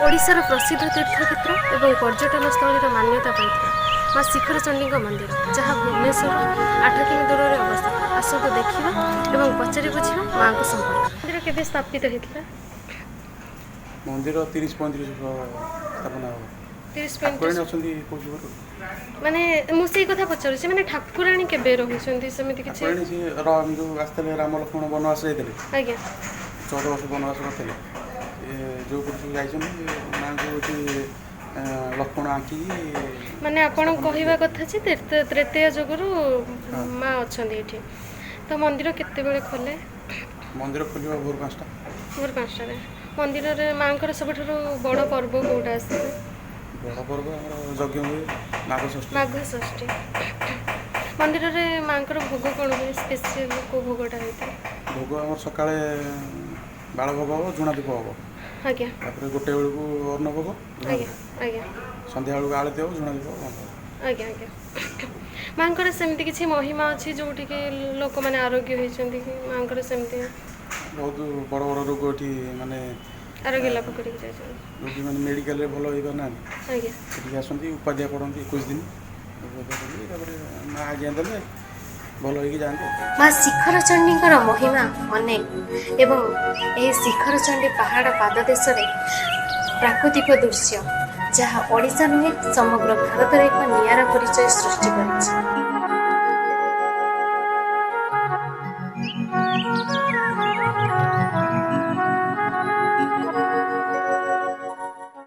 ओडिशार प्रसिद्ध तीर्थक्षेत्र एवं पर्यटन स्थल मान्यता पाई माँ शिखरचंडी मंदिर जहाँ भुवनेश्वर 8 किमी दूर में अवस्थित। आसतु देखा और पचारि बुझा माँ को संपर्क। मंदिर केवे स्थापित होता? मंदिर 30-35 स्थापना हो 30-35 माने मुझे कथा पचारुଛି माने ठाकुराणी केबे रहुଛନ୍ତି सेमिति किछि ठाकुराणी जी राम जो आस्ते राम लक्ष्मण वनवास जाइतले आज्ञा 14 वर्ष वनवास करथिले जो कुछ जाइछन मां जो लक्ष्मण आंकी माने आपण कहवा कथा छी तृतीय जुगरु मां अछंदी एठी तो मंदिर केते बेले खोले? मंदिर खोलिबा भोर 5टा रे मंदिर रे मांकर सबठरो बड़ पर्व कोटा आसे? बड़ पर्व हमर यज्ञ हुए माघ षष्ठी मंदिर रे मांकर भोग कोन हुए स्पेशल को भोगटा होइते? भोग हमर सकाळे बाळ भोग हो झुणा दीप हो आज्ञा तापर गोटे बेल को अन्न भोग आज्ञा आज्ञा संध्या बेल आळती हो झुणा दीप आज्ञा आज्ञा मांकर सेमती किछि महिमा अछि जोठी के लोक माने आरोग्य होइछन्ती कि मांकर सेमती बहुत बड़ बड़ रोग एठी माने आरोग्य लाभ करि जाय रोगी माने मेडिकल रे भलो होइबा ना आज्ञा एठी आसंती उपाध्याय पढंती 21 दिन तापर मां आज्ञा देले भलो होइकी जानते। माँ शिखरचंडी महिमा अनेक एवं यह शिखरचंडी पहाड़ पाददेश प्राकृतिक दृश्य जहाँ ओडिशा नुहे समग्र भारत एक नियारा परिचय सृष्टि कर